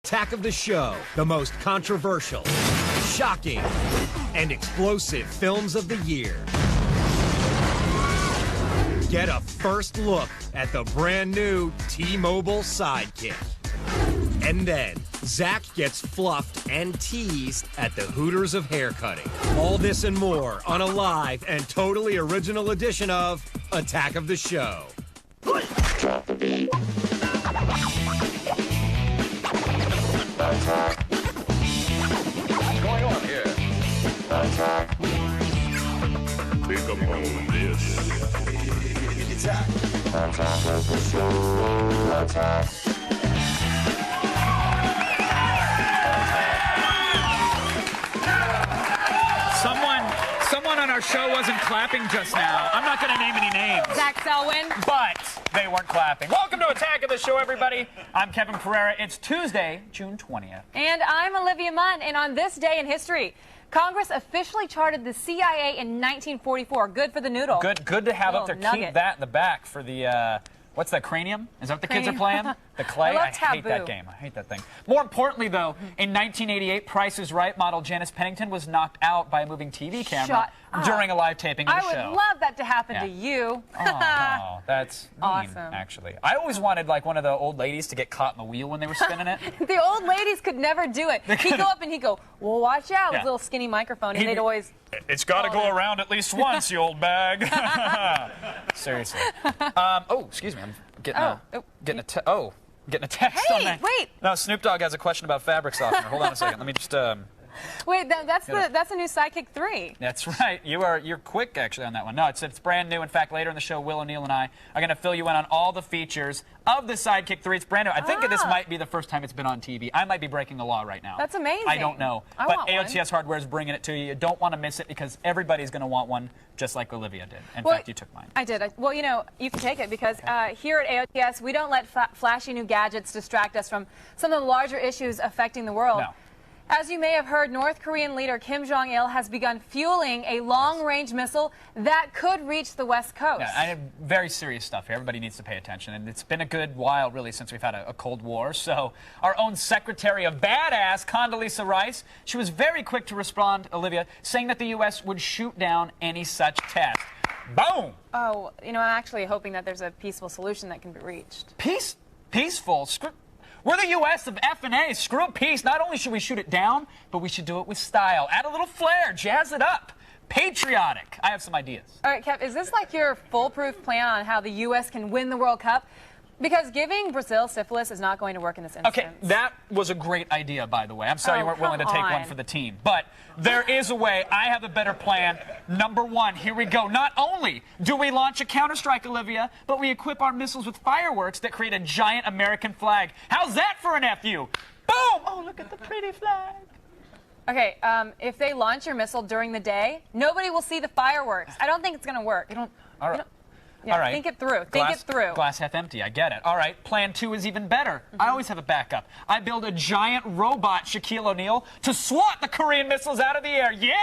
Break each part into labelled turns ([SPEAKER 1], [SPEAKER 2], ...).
[SPEAKER 1] Attack of the show, the most controversial, shocking, and explosive films of the year. Get a first look at the brand new T-Mobile Sidekick. And then, Zach gets fluffed and teased at the Hooters of haircutting. All this and more on a live and totally original edition of Attack of the Show.
[SPEAKER 2] Drop the beat. Attack.
[SPEAKER 3] What's going on here?
[SPEAKER 2] Attack.
[SPEAKER 3] Think upon this.
[SPEAKER 2] Attack. Attack of the show. Attack.
[SPEAKER 4] Someone on our show wasn't clapping just now. I'm not going to name any names.
[SPEAKER 5] Zach Selwyn.
[SPEAKER 4] But they weren't clapping. Welcome to Attack of the Show, everybody. I'm Kevin Pereira. It's Tuesday, June 20th.
[SPEAKER 5] And I'm Olivia Munn. And on this day in history, Congress officially chartered the CIA in 1944. Good for the noodle.
[SPEAKER 4] Good to have up there.
[SPEAKER 5] Little nugget.
[SPEAKER 4] Keep that in the back for the, what's that, cranium? Is that what the kids are playing? The clay?
[SPEAKER 5] I love
[SPEAKER 4] I hate that
[SPEAKER 5] Taboo.
[SPEAKER 4] game. I hate that thing. More importantly, though, in 1988, Price is Right model Janice Pennington was knocked out by a moving TV camera
[SPEAKER 5] Shut up.
[SPEAKER 4] during a live taping of the
[SPEAKER 5] I
[SPEAKER 4] show.
[SPEAKER 5] would love that to happen
[SPEAKER 4] Yeah.
[SPEAKER 5] to you.
[SPEAKER 4] Oh, that's mean,
[SPEAKER 5] Awesome.
[SPEAKER 4] actually. I always wanted, like, one of the old ladies to get caught in the wheel when they were spinning it.
[SPEAKER 5] The old ladies could never do it. He'd go up and he'd go, well, watch out, with
[SPEAKER 4] Yeah.
[SPEAKER 5] a little skinny microphone. And they'd always...
[SPEAKER 4] It's got to go around at least once, you old bag. Seriously. Oh, excuse me. I'm getting getting a text
[SPEAKER 5] Hey,
[SPEAKER 4] on that.
[SPEAKER 5] wait.
[SPEAKER 4] No, Snoop Dogg has a question about fabric softener. Hold on a second. Let me just.
[SPEAKER 5] Wait, that's the new Sidekick 3.
[SPEAKER 4] That's right. You're quick actually on that one. No, it's brand new. In fact, later in the show, Will O'Neill and I are going to fill you in on all the features of the Sidekick 3. It's brand new. I think this might be the first time it's been on TV. I might be breaking the law right now.
[SPEAKER 5] That's amazing.
[SPEAKER 4] I don't know.
[SPEAKER 5] I
[SPEAKER 4] but
[SPEAKER 5] want one.
[SPEAKER 4] AOTS Hardware is bringing it to you. You don't want to miss it because everybody's going to want one, just like Olivia did. In fact, you took mine.
[SPEAKER 5] I did. Well, you know, you can take it because here at AOTS, we don't let flashy new gadgets distract us from some of the larger issues affecting the world.
[SPEAKER 4] No.
[SPEAKER 5] As you may have heard, North Korean leader Kim Jong-il has begun fueling a long-range missile that could reach the West Coast.
[SPEAKER 4] Yeah, I have very serious stuff here. Everybody needs to pay attention. And it's been a good while, really, since we've had a Cold War. So our own Secretary of Badass, Condoleezza Rice, she was very quick to respond, Olivia, saying that the U.S. would shoot down any such test. Boom!
[SPEAKER 5] Oh, you know, I'm actually hoping that there's a peaceful solution that can be reached.
[SPEAKER 4] Peaceful? We're the U.S. of F&A. Screw peace. Not only should we shoot it down, but we should do it with style. Add a little flair. Jazz it up. Patriotic. I have some ideas.
[SPEAKER 5] All right, Kev, is this like your foolproof plan on how the U.S. can win the World Cup? Because giving Brazil syphilis is not going to work in this instance.
[SPEAKER 4] Okay, that was a great idea, by the way. I'm sorry you weren't willing to take one for the team. But there is a way. I have a better plan. Number one, here we go. Not only do we launch a counterstrike, Olivia, but we equip our missiles with fireworks that create a giant American flag. How's that for an FU? Boom! Oh, look at the pretty flag.
[SPEAKER 5] Okay, if they launch your missile during the day, nobody will see the fireworks. I don't think it's going to work.
[SPEAKER 4] All right.
[SPEAKER 5] Yeah,
[SPEAKER 4] All right.
[SPEAKER 5] Think it through. Think it through.
[SPEAKER 4] Glass half empty. I get it. All right. Plan 2 is even better. I always have a backup. I build a giant robot, Shaquille O'Neal, to swat the Korean missiles out of the air. Yeah!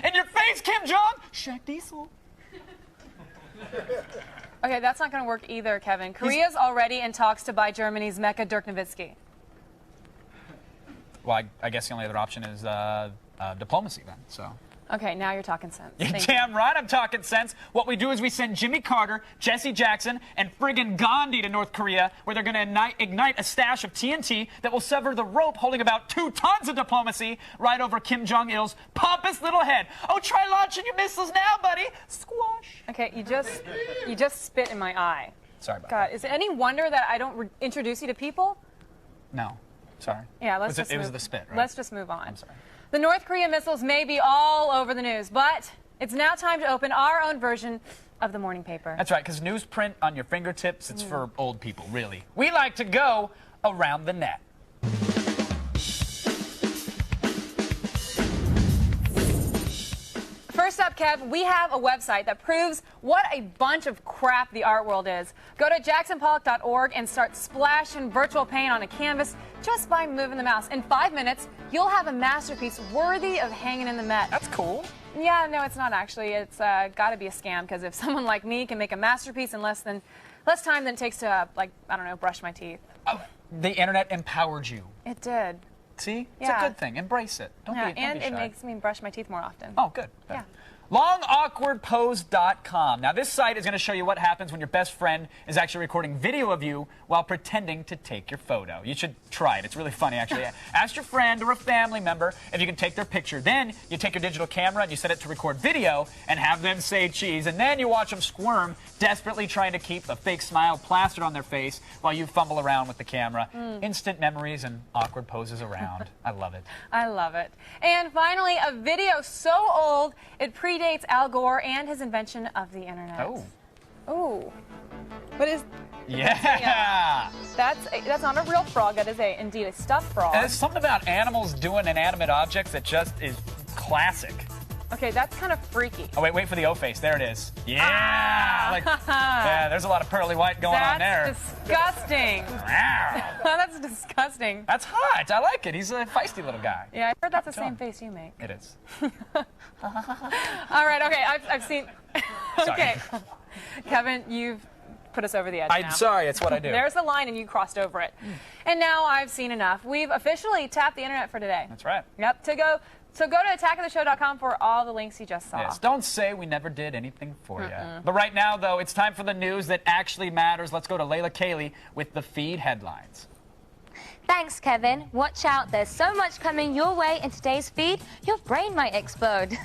[SPEAKER 4] In your face, Kim Jong! Shaq Diesel.
[SPEAKER 5] Okay, that's not going to work either, Kevin. Korea's already in talks to buy Germany's Mecha Dirk Nowitzki.
[SPEAKER 4] Well, I guess the only other option is diplomacy then, so...
[SPEAKER 5] Okay, now you're talking sense.
[SPEAKER 4] You're
[SPEAKER 5] Thank
[SPEAKER 4] damn right I'm talking sense. What we do is we send Jimmy Carter, Jesse Jackson, and friggin' Gandhi to North Korea, where they're going to ignite a stash of TNT that will sever the rope holding about 2 tons of diplomacy right over Kim Jong-il's pompous little head. Oh, try launching your missiles now, buddy. Squash.
[SPEAKER 5] Okay, you just spit in my eye.
[SPEAKER 4] Sorry about
[SPEAKER 5] God, is it any wonder that I don't introduce you to people?
[SPEAKER 4] that. No. Sorry.
[SPEAKER 5] Yeah, let's
[SPEAKER 4] It was the spit, right?
[SPEAKER 5] Let's just move on.
[SPEAKER 4] I'm sorry.
[SPEAKER 5] The North Korean missiles may be all over the news, but it's now time to open our own version of the morning paper.
[SPEAKER 4] That's right, because newsprint on your fingertips, it's for old people, really. We like to go around the net.
[SPEAKER 5] First up, Kev, we have a website that proves what a bunch of crap the art world is. Go to jacksonpollock.org and start splashing virtual paint on a canvas just by moving the mouse. In 5 minutes, you'll have a masterpiece worthy of hanging in the Met.
[SPEAKER 4] That's cool.
[SPEAKER 5] Yeah, no, it's not actually. It's got to be a scam, because if someone like me can make a masterpiece in less time than it takes to, like, I don't know, brush my teeth.
[SPEAKER 4] Oh, The internet empowered you.
[SPEAKER 5] It did.
[SPEAKER 4] See? It's
[SPEAKER 5] Yeah.
[SPEAKER 4] a good thing. Embrace it. Don't be
[SPEAKER 5] And
[SPEAKER 4] shy.
[SPEAKER 5] it makes me brush my teeth more often.
[SPEAKER 4] Oh, good.
[SPEAKER 5] Yeah.
[SPEAKER 4] LongAwkwardPose.com. Now, this site is going to show you what happens when your best friend is actually recording video of you while pretending to take your photo. You should try it. It's really funny, actually. Ask your friend or a family member if you can take their picture. Then you take your digital camera and you set it to record video and have them say cheese. And then you watch them squirm, desperately trying to keep a fake smile plastered on their face while you fumble around with the camera. Instant memories and awkward poses around. I love it.
[SPEAKER 5] I love it. And finally, a video so old it predates Al Gore and his invention of the internet.
[SPEAKER 4] Oh.
[SPEAKER 5] Ooh. What is?
[SPEAKER 4] Yeah.
[SPEAKER 5] That's not a real frog. That is indeed a stuffed frog.
[SPEAKER 4] There's something about animals doing inanimate objects that just is classic.
[SPEAKER 5] Okay, that's kind of freaky.
[SPEAKER 4] Oh, wait for the O-face. There it is. Yeah. Yeah, there's a lot of pearly white going on there.
[SPEAKER 5] That's disgusting. That's disgusting.
[SPEAKER 4] That's hot. I like it. He's a feisty little guy.
[SPEAKER 5] Yeah, I heard that's the same face you make.
[SPEAKER 4] It is.
[SPEAKER 5] All right, okay, I've seen. Okay. Kevin, you've put us over the edge now.
[SPEAKER 4] I'm sorry, it's what I do.
[SPEAKER 5] There's the line and you crossed over it. And now I've seen enough. We've officially tapped the internet for today.
[SPEAKER 4] That's right.
[SPEAKER 5] Yep, So go to attackoftheshow.com for all the links you just saw.
[SPEAKER 4] Yes, don't say we never did anything for you. But right now, though, it's time for the news that actually matters. Let's go to Layla Cayley with the feed headlines.
[SPEAKER 6] Thanks, Kevin. Watch out, there's so much coming your way in today's feed, your brain might explode.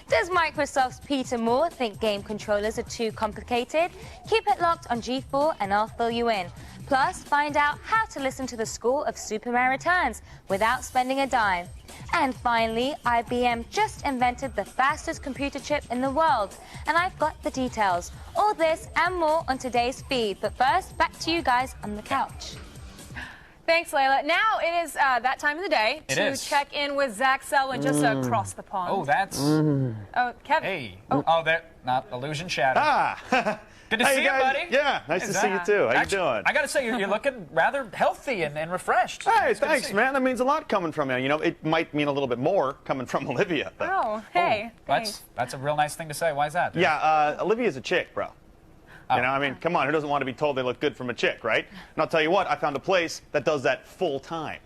[SPEAKER 6] Does Microsoft's Peter Moore think game controllers are too complicated? Keep it locked on G4 and I'll fill you in. Plus, find out how to listen to the score of Superman Returns without spending a dime. And finally, IBM just invented the fastest computer chip in the world. And I've got the details. All this and more on today's feed. But first, back to you guys on the couch.
[SPEAKER 5] Thanks, Layla. Now it is that time of the day to check in with Zach Selwyn just across the pond.
[SPEAKER 4] Oh, that's...
[SPEAKER 5] Oh, Kevin.
[SPEAKER 4] Hey. Oh, there. Not illusion shattered.
[SPEAKER 7] Ah.
[SPEAKER 4] Good to see you, buddy.
[SPEAKER 7] Yeah, nice to see you too. How you doing?
[SPEAKER 4] I got to say, you're looking rather healthy and refreshed.
[SPEAKER 7] Hey, thanks, man. That means a lot coming from you. You know, it might mean a little bit more coming from Olivia. But...
[SPEAKER 5] Oh, hey. Thanks.
[SPEAKER 4] That's a real nice thing to say. Why is that?
[SPEAKER 7] Yeah, Olivia's a chick, bro. You know, I mean, come on, who doesn't want to be told they look good from a chick, right? And I'll tell you what, I found a place that does that full time.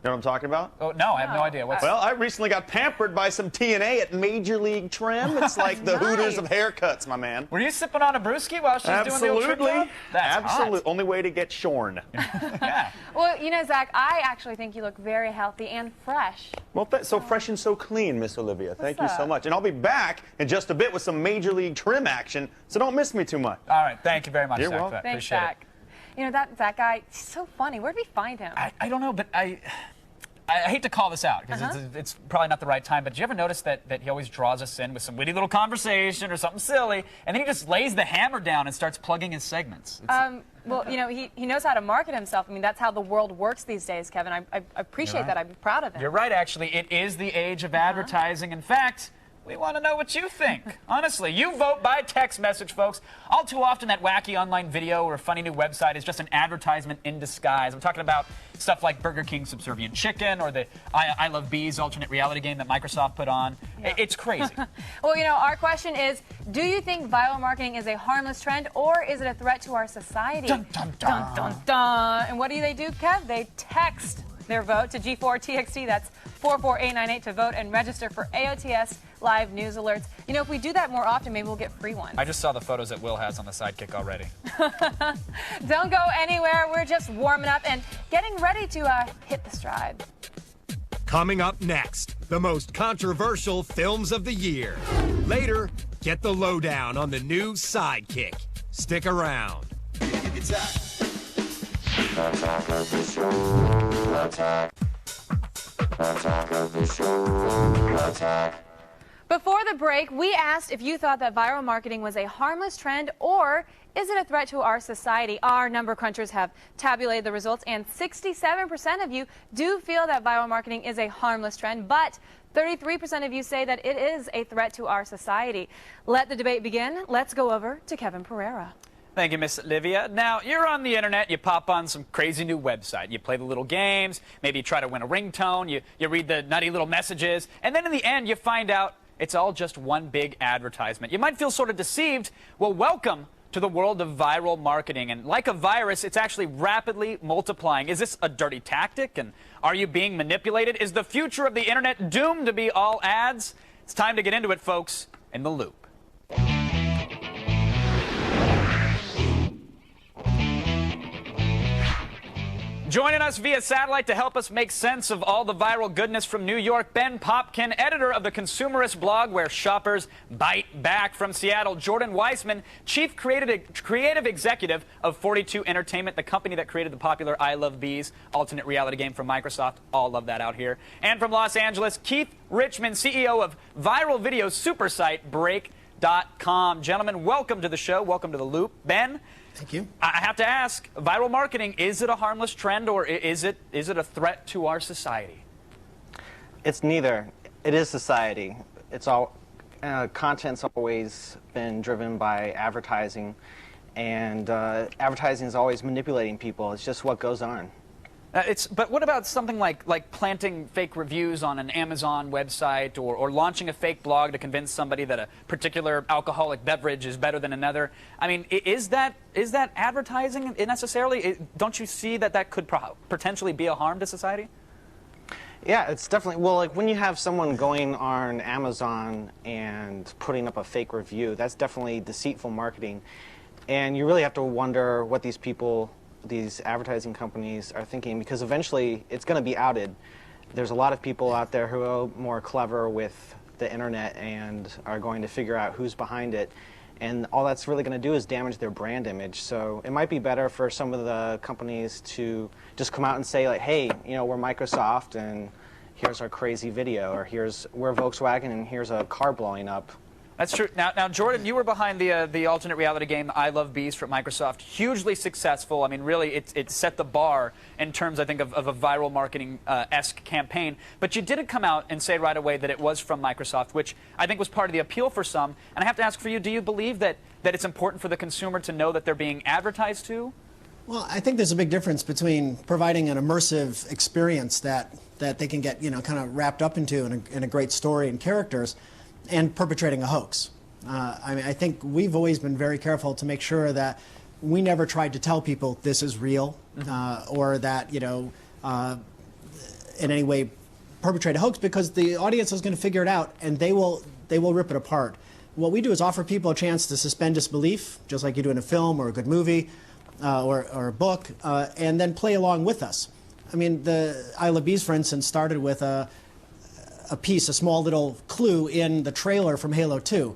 [SPEAKER 7] You know what I'm talking about?
[SPEAKER 4] Oh, no, I have no idea.
[SPEAKER 7] Well, I recently got pampered by some TNA at Major League Trim. It's like the Hooters of haircuts, my man.
[SPEAKER 4] Were you sipping on a brewski while she was doing the old trick job? That's
[SPEAKER 7] Absolutely.
[SPEAKER 4] hot.
[SPEAKER 7] Only way to get shorn.
[SPEAKER 4] Yeah.
[SPEAKER 5] Well, you know, Zach, I actually think you look very healthy and fresh.
[SPEAKER 7] Well, so fresh and so clean, Miss Olivia. Thank you so
[SPEAKER 5] up?
[SPEAKER 7] much. And I'll be back in just a bit with some Major League Trim action, so don't miss me too much.
[SPEAKER 4] All right. Thank you very much,
[SPEAKER 7] You're
[SPEAKER 4] Zach.
[SPEAKER 7] welcome.
[SPEAKER 5] Thanks,
[SPEAKER 4] Appreciate
[SPEAKER 5] Zach. You know, that guy, he's so funny. Where'd we find him?
[SPEAKER 4] I don't know, but I hate to call this out because it's probably not the right time, but did you ever notice that he always draws us in with some witty little conversation or something silly, and then he just lays the hammer down and starts plugging his segments?
[SPEAKER 5] Well, you know, he knows how to market himself. I mean, that's how the world works these days, Kevin. I appreciate that. I'm proud of him.
[SPEAKER 4] You're right, actually. It is the age of advertising. In fact, we want to know what you think. Honestly, you vote by text message, folks. All too often, that wacky online video or funny new website is just an advertisement in disguise. I'm talking about stuff like Burger King's Subservient Chicken or the I Love Bees alternate reality game that Microsoft put on. Yeah. It's crazy.
[SPEAKER 5] Well, you know, our question is, do you think viral marketing is a harmless trend or is it a threat to our society?
[SPEAKER 4] Dun, dun, dun.
[SPEAKER 5] Dun, dun, dun. And what do they do, Kev? They text their vote to G4TXT. That's 44898 to vote and register for AOTS live news alerts. You know, if we do that more often, maybe we'll get free ones.
[SPEAKER 4] I just saw the photos that Will has on the Sidekick already.
[SPEAKER 5] Don't go anywhere. We're just warming up and getting ready to hit the stride.
[SPEAKER 1] Coming up next, the most controversial films of the year. Later, get the lowdown on the new Sidekick. Stick around.
[SPEAKER 2] Attack of the show. Attack. Attack of the show. Attack.
[SPEAKER 5] Before the break, we asked if you thought that viral marketing was a harmless trend or is it a threat to our society? Our number crunchers have tabulated the results, and 67% of you do feel that viral marketing is a harmless trend, but 33% of you say that it is a threat to our society. Let the debate begin. Let's go over to Kevin Pereira.
[SPEAKER 4] Thank you, Miss Olivia. Now, you're on the internet, you pop on some crazy new website. You play the little games, maybe you try to win a ringtone, you read the nutty little messages, and then in the end you find out it's all just one big advertisement. You might feel sort of deceived. Well, welcome to the world of viral marketing. And like a virus, it's actually rapidly multiplying. Is this a dirty tactic? And are you being manipulated? Is the future of the internet doomed to be all ads? It's time to get into it, folks, in The Loop. Joining us via satellite to help us make sense of all the viral goodness from New York, Ben Popkin, editor of the consumerist blog Where Shoppers Bite Back. From Seattle, Jordan Weissman, chief creative executive of 42 Entertainment, the company that created the popular I Love Bees alternate reality game from Microsoft. All love that out here. And from Los Angeles, Keith Richman, CEO of viral video super site Break.com. Gentlemen, welcome to the show. Welcome to The Loop. Ben,
[SPEAKER 8] thank you.
[SPEAKER 4] I have to ask, viral marketing, is it a harmless trend or is it a threat to our society?
[SPEAKER 8] It's neither. It is society. It's all content's always been driven by advertising, and advertising is always manipulating people. It's just what goes on.
[SPEAKER 4] But what about something like planting fake reviews on an Amazon website or launching a fake blog to convince somebody that a particular alcoholic beverage is better than another? I mean, is that advertising necessarily? Don't you see that could potentially be a harm to society?
[SPEAKER 8] Yeah, it's definitely, well, like when you have someone going on Amazon and putting up a fake review, that's definitely deceitful marketing. And you really have to wonder what these advertising companies are thinking, because eventually it's going to be outed. There's a lot of people out there who are more clever with the internet and are going to figure out who's behind it, and all that's really going to do is damage their brand image. So it might be better for some of the companies to just come out and say, like, hey, you know, we're Microsoft and here's our crazy video, or we're Volkswagen and here's a car blowing up.
[SPEAKER 4] That's true. Now, Jordan, you were behind the alternate reality game I Love Bees from Microsoft. Hugely successful. I mean, really, it set the bar in terms, I think, of a viral marketing-esque campaign. But you didn't come out and say right away that it was from Microsoft, which I think was part of the appeal for some. And I have to ask for you, do you believe that it's important for the consumer to know that they're being advertised to?
[SPEAKER 9] Well, I think there's a big difference between providing an immersive experience that they can get, kind of wrapped up into in a great story and characters, and perpetrating a hoax. I mean, I think we've always been very careful to make sure that we never tried to tell people this is real, or that, in any way perpetrate a hoax, because the audience is going to figure it out and they will rip it apart. What we do is offer people a chance to suspend disbelief, just like you do in a film or a good movie or a book, and then play along with us. I mean, the I Love Bees, for instance, started with a small little clue in the trailer from Halo 2.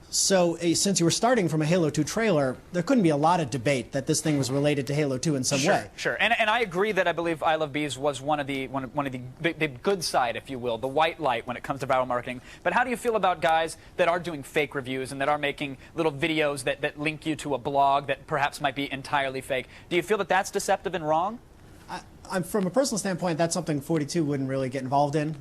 [SPEAKER 9] So since you were starting from a Halo 2 trailer, there couldn't be a lot of debate that this thing was related to Halo 2 in some way.
[SPEAKER 4] Sure. And I agree that I believe I Love Bees was one of the good side, if you will, the white light when it comes to viral marketing. But how do you feel about guys that are doing fake reviews and that are making little videos that link you to a blog that perhaps might be entirely fake? Do you feel that that's deceptive and wrong?
[SPEAKER 9] From a personal standpoint, that's something 42 wouldn't really get involved in.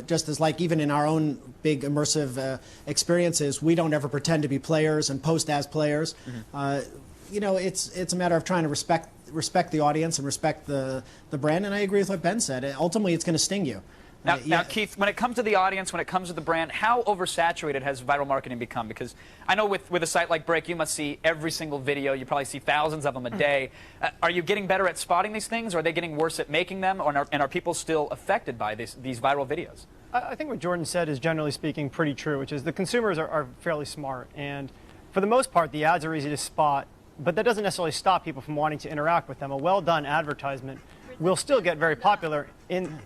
[SPEAKER 9] Just as like even in our own big immersive experiences, we don't ever pretend to be players and post as players. It's a matter of trying to respect the audience and respect the brand. And I agree with what Ben said. Ultimately, it's going to sting you.
[SPEAKER 4] Now, Keith, when it comes to the audience, when it comes to the brand, how oversaturated has viral marketing become? Because I know with a site like Break, you must see every single video. You probably see thousands of them a day. Are you getting better at spotting these things, or are they getting worse at making them, and are people still affected by these viral videos?
[SPEAKER 10] I think what Jordan said is, generally speaking, pretty true, which is the consumers are fairly smart. And for the most part, the ads are easy to spot, but that doesn't necessarily stop people from wanting to interact with them. A well-done advertisement will still get very popular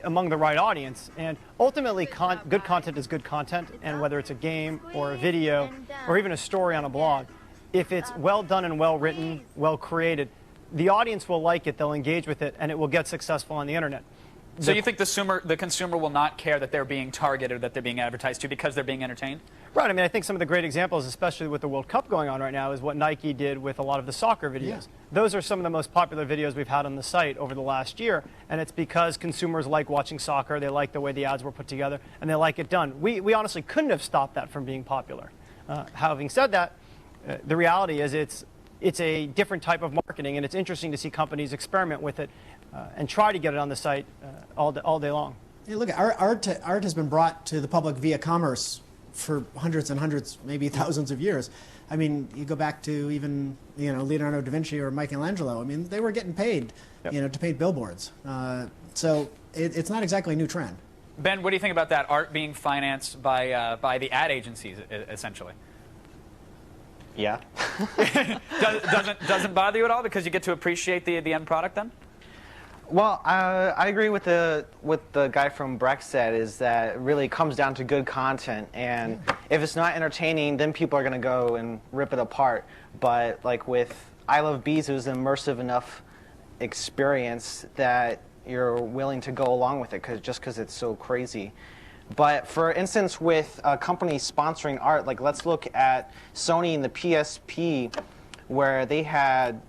[SPEAKER 10] among the right audience. And ultimately, good content is good content, and whether it's a game or a video or even a story on a blog, if it's well done and well written, well created, the audience will like it, they'll engage with it, and it will get successful on the internet.
[SPEAKER 4] So you think the consumer will not care that they're being targeted or that they're being advertised to because they're being entertained?
[SPEAKER 10] Right. I mean, I think some of the great examples, especially with the World Cup going on right now, is what Nike did with a lot of the soccer videos. Yeah. Those are some of the most popular videos we've had on the site over the last year, and it's because consumers like watching soccer, they like the way the ads were put together, and they like it done. We honestly couldn't have stopped that from being popular. Having said that, the reality is it's a different type of marketing, and it's interesting to see companies experiment with it and try to get it on the site all day long.
[SPEAKER 9] Hey, look, art has been brought to the public via commerce for hundreds and hundreds, maybe thousands of years. I mean, you go back to even, Leonardo da Vinci or Michelangelo. I mean, they were getting paid, to paint billboards. So it's not exactly a new trend.
[SPEAKER 4] Ben, what do you think about that? Art being financed by the ad agencies, essentially.
[SPEAKER 8] Yeah.
[SPEAKER 4] doesn't bother you at all because you get to appreciate the end product then?
[SPEAKER 8] Well, I agree with the guy from Breck said, is that it really comes down to good content, and if it's not entertaining, then people are going to go and rip it apart. But like with I Love Bees, it was an immersive enough experience that you're willing to go along with it just because it's so crazy. But for instance, with companies sponsoring art, like let's look at Sony and the PSP, where they had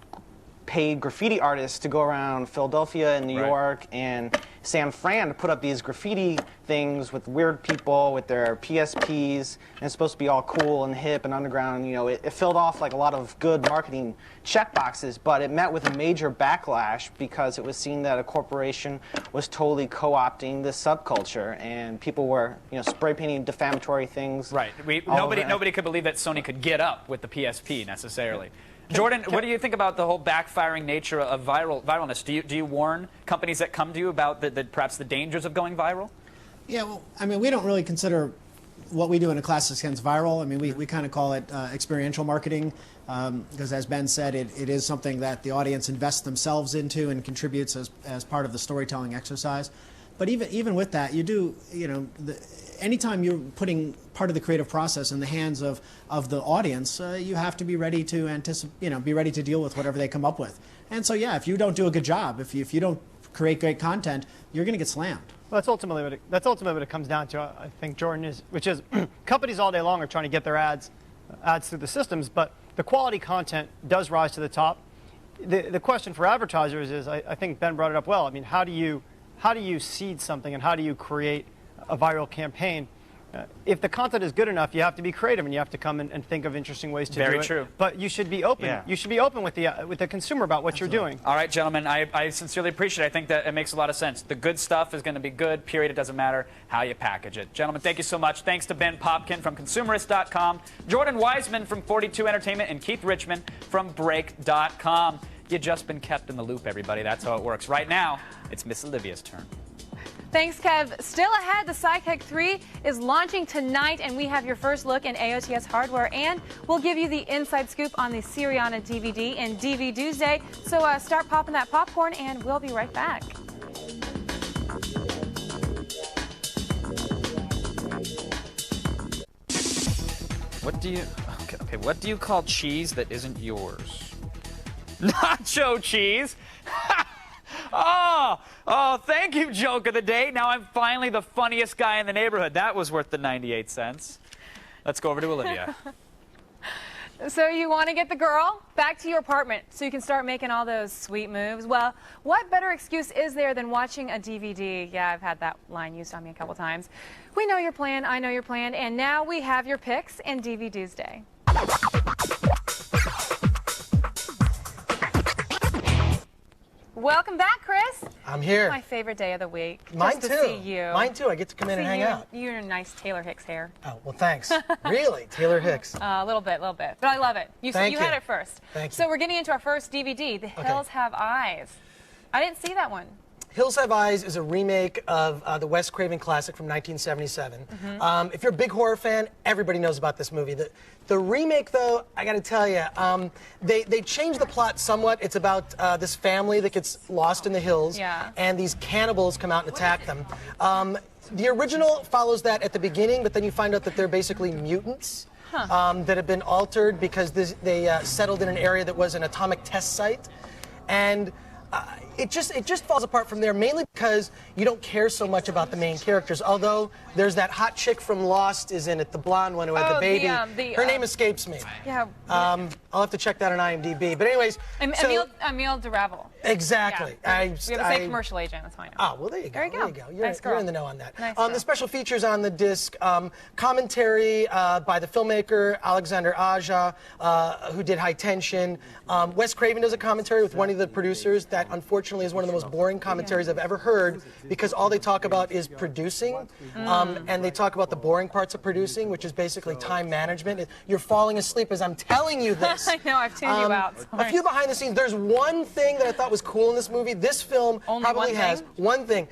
[SPEAKER 8] paid graffiti artists to go around Philadelphia and New York and San Fran to put up these graffiti things with weird people with their PSPs, and it's supposed to be all cool and hip and underground. It filled off like a lot of good marketing checkboxes, but it met with a major backlash because it was seen that a corporation was totally co-opting this subculture, and people were spray painting defamatory things.
[SPEAKER 4] Right. Nobody could believe that Sony could get up with the PSP necessarily. Jordan, what do you think about the whole backfiring nature of viralness? Do you warn companies that come to you about perhaps the dangers of going viral?
[SPEAKER 9] Yeah, well, I mean, we don't really consider what we do in a classic sense viral. I mean, we kind of call it experiential marketing because, as Ben said, it is something that the audience invests themselves into and contributes as part of the storytelling exercise. But even with that, you do, anytime you're putting part of the creative process in the hands of the audience, you have to be ready to be ready to deal with whatever they come up with. And so, yeah, if you don't do a good job, if you don't create great content, you're going to get slammed.
[SPEAKER 10] Well, that's ultimately what it comes down to. I think Jordan which is companies all day long are trying to get their ads through the systems, but the quality content does rise to the top. The question for advertisers is, I think Ben brought it up well. I mean, how do you seed something and how do you create a viral campaign? If the content is good enough, you have to be creative and you have to come and think of interesting ways to do it.
[SPEAKER 4] Very true.
[SPEAKER 10] But you should be open. Yeah. You should be open with the consumer about what you're doing.
[SPEAKER 4] All right, gentlemen, I sincerely appreciate it. I think that it makes a lot of sense. The good stuff is going to be good, period. It doesn't matter how you package it. Gentlemen, thank you so much. Thanks to Ben Popkin from Consumerist.com, Jordan Wiseman from 42 Entertainment, and Keith Richman from Break.com. You've just been kept in the loop, everybody. That's how it works. Right now, it's Miss Olivia's turn.
[SPEAKER 5] Thanks, Kev. Still ahead, the Sidekick 3 is launching tonight, and we have your first look in AOTS hardware, and we'll give you the inside scoop on the Syriana DVD in DV Tuesday. So start popping that popcorn, and we'll be right back.
[SPEAKER 4] What do you call cheese that isn't yours? Nacho cheese. Oh, thank you, joke of the day. Now I'm finally the funniest guy in the neighborhood. That was worth the 98 cents. Let's go over to Olivia.
[SPEAKER 5] So you want to get the girl back to your apartment so you can start making all those sweet moves? Well, what better excuse is there than watching a DVD? Yeah, I've had that line used on me a couple times. We know your plan, I know your plan, and now we have your picks in DV Tuesday. Welcome back, Chris.
[SPEAKER 11] I'm here.
[SPEAKER 5] My favorite day of the week.
[SPEAKER 11] Mine
[SPEAKER 5] just
[SPEAKER 11] too.
[SPEAKER 5] To see you.
[SPEAKER 11] Mine too. I get to come in and hang out.
[SPEAKER 5] You're a nice Taylor Hicks hair.
[SPEAKER 11] Oh, well, thanks. Really? Taylor Hicks?
[SPEAKER 5] A little bit. But I love it. You had it first.
[SPEAKER 11] Thank you.
[SPEAKER 5] So we're getting into our first DVD, The Hills Have Eyes. I didn't see that one.
[SPEAKER 11] Hills Have Eyes is a remake of the Wes Craven classic from 1977. If you're a big horror fan, everybody knows about this movie. The remake, though, I got to tell you, they changed the plot somewhat. It's about this family that gets lost in the hills, and these cannibals come out and attack them. The original follows that at the beginning, but then you find out that they're basically mutants that have been altered because they settled in an area that was an atomic test site. And it just falls apart from there, mainly because you don't care so much about the main characters. Although there's that hot chick from Lost is in it, the blonde one who had the baby. Her name escapes me.
[SPEAKER 5] Yeah.
[SPEAKER 11] I'll have to check that on IMDb. But anyways,
[SPEAKER 5] Emile de Ravel.
[SPEAKER 11] Exactly.
[SPEAKER 5] Yeah. We have the same commercial agent. That's fine.
[SPEAKER 11] Oh, well, there you go.
[SPEAKER 5] There you go. Nice girl.
[SPEAKER 11] You're in the know on that.
[SPEAKER 5] Nice
[SPEAKER 11] The special features on the disc, commentary by the filmmaker Alexander Aja, who did High Tension. Wes Craven does a commentary with one of the producers that unfortunately is one of the most boring commentaries I've ever heard because all they talk about is producing, and they talk about the boring parts of producing, which is basically time management. You're falling asleep as I'm telling you this.
[SPEAKER 5] I know, I've tuned you out.
[SPEAKER 11] A few behind the scenes. There's one thing that I thought was cool in this movie. This film probably has one thing.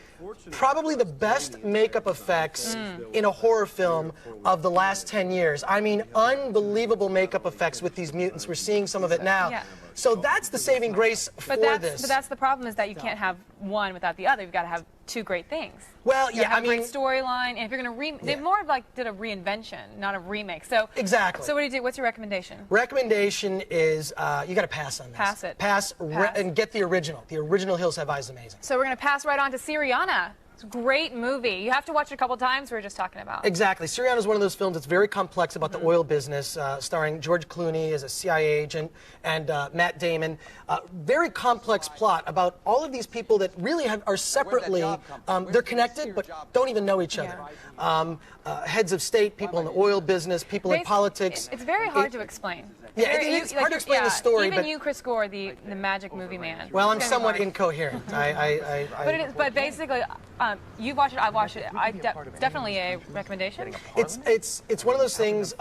[SPEAKER 11] Probably the best makeup effects in a horror film of the last 10 years. I mean, unbelievable makeup effects with these mutants. We're seeing some of it now.
[SPEAKER 5] Yeah.
[SPEAKER 11] So that's the saving grace for this.
[SPEAKER 5] But that's the problem is that you can't have one without the other. You've got to have two great things.
[SPEAKER 11] Well,
[SPEAKER 5] you
[SPEAKER 11] yeah,
[SPEAKER 5] have a great storyline, and if you're going to they more of like did a reinvention, not a remake. So
[SPEAKER 11] exactly.
[SPEAKER 5] So what do you do? What's your recommendation?
[SPEAKER 11] Recommendation is you got to pass on this.
[SPEAKER 5] Pass it.
[SPEAKER 11] Pass. And get the original. The original Hills Have Eyes is amazing.
[SPEAKER 5] So we're going to pass right on to Syriana. It's a great movie. You have to watch it a couple times. We were just talking about.
[SPEAKER 11] Exactly. Syriana is one of those films that's very complex about the oil business, starring George Clooney as a CIA agent and Matt Damon. Very complex plot about all of these people that really are separately, they're connected but don't even know each other. Heads of state, people in the oil business, people in politics.
[SPEAKER 5] It's very hard to explain.
[SPEAKER 11] Yeah, it's hard to explain the story.
[SPEAKER 5] Even you, Chris Gore, the magic movie man.
[SPEAKER 11] Well, I'm somewhat incoherent.
[SPEAKER 5] But basically, you've watched it. I've watched it. It's definitely a recommendation.
[SPEAKER 11] It's one of those things.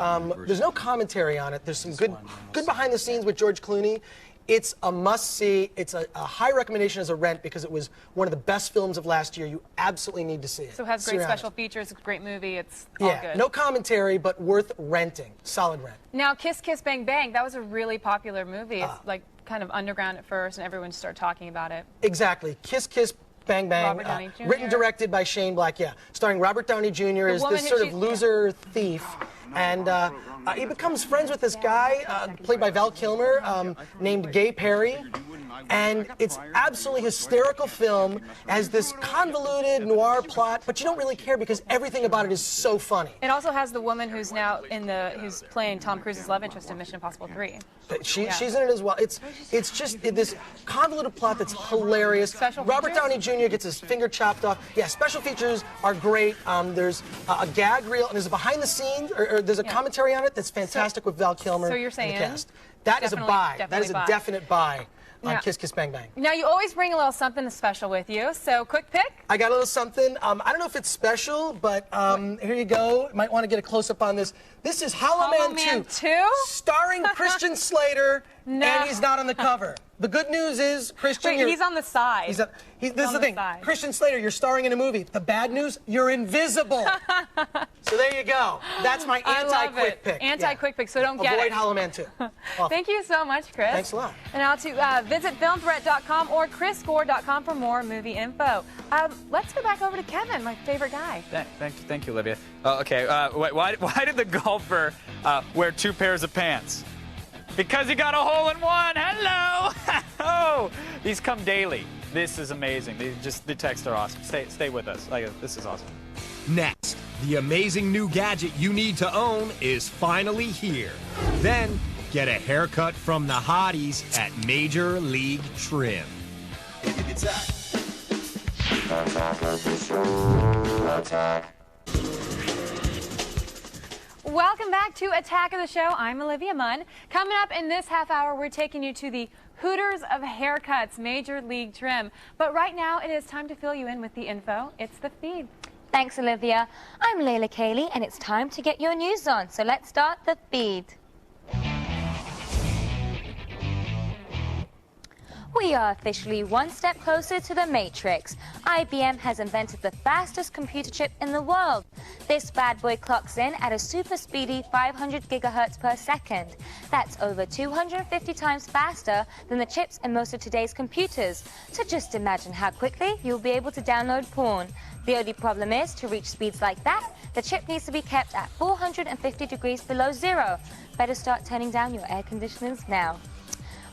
[SPEAKER 11] There's no commentary on it. There's some good behind the scenes with George Clooney. It's a must-see. It's a high recommendation as a rent because it was one of the best films of last year. You absolutely need to see it.
[SPEAKER 5] So it has great special features. It's a great movie. It's all good.
[SPEAKER 11] No commentary, but worth renting. Solid rent.
[SPEAKER 5] Now, Kiss Kiss Bang Bang. That was a really popular movie. It's like kind of underground at first, and everyone started talking about it.
[SPEAKER 11] Exactly. Kiss Kiss Bang Bang.
[SPEAKER 5] Robert Downey Jr.
[SPEAKER 11] Written, directed by Shane Black. Yeah, starring Robert Downey Jr. as this sort of loser thief. And he becomes friends with this guy, played by Val Kilmer, named Gay Perry. And it's absolutely hysterical film. It has this convoluted noir plot, but you don't really care because everything about it is so funny.
[SPEAKER 5] It also has the woman who's now who's playing Tom Cruise's love interest in Mission Impossible 3.
[SPEAKER 11] She's in it as well. It's just this convoluted plot that's hilarious. Robert Downey Jr. gets his finger chopped off. Yeah, special features are great. There's a gag reel, and there's a behind the scenes, or there's a commentary on it that's fantastic with Val Kilmer.
[SPEAKER 5] So you're saying
[SPEAKER 11] and the cast. That is a buy. That is a definite buy on Kiss Kiss Bang Bang.
[SPEAKER 5] Now, you always bring a little something special with you, so quick pick.
[SPEAKER 11] I got a little something. I don't know if it's special, but here you go. Might want to get a close-up on this. This is Hollow Man 2, starring Christian Slater, and he's not on the cover. The good news is, Christian...
[SPEAKER 5] Wait, he's on the side.
[SPEAKER 11] This is the thing. Christian Slater, you're starring in a movie. The bad news, you're invisible. So there you go. That's my anti-quick pick.
[SPEAKER 5] Anti-quick pick, so don't get it.
[SPEAKER 11] Avoid Hollow Man 2.
[SPEAKER 5] Thank you so much, Chris.
[SPEAKER 11] Thanks a lot.
[SPEAKER 5] And now to visit filmthreat.com or chrisgore.com for more movie info. Let's go back over to Kevin, my favorite guy.
[SPEAKER 4] Thank you, Olivia. Okay, why did the golfer wear 2 pairs of pants? Because he got a hole-in-one. Hello. Oh, these come daily. This is amazing. The texts are awesome. Stay with us. This is awesome.
[SPEAKER 1] Next, the amazing new gadget you need to own is finally here. Then, get a haircut from the hotties at Major League Trim.
[SPEAKER 2] Attack of the show. Attack.
[SPEAKER 5] Welcome back to Attack of the Show. I'm Olivia Munn. Coming up in this half hour, we're taking you to the Hooters of Haircuts, Major League Trim. But right now, it is time to fill you in with the info. It's the feed.
[SPEAKER 6] Thanks, Olivia. I'm Layla Cayley, and it's time to get your news on. So let's start the feed. We are officially one step closer to the Matrix. IBM has invented the fastest computer chip in the world. This bad boy clocks in at a super speedy 500 gigahertz per second. That's over 250 times faster than the chips in most of today's computers. So just imagine how quickly you'll be able to download porn. The only problem is, to reach speeds like that, the chip needs to be kept at 450 degrees below zero. Better start turning down your air conditioners now.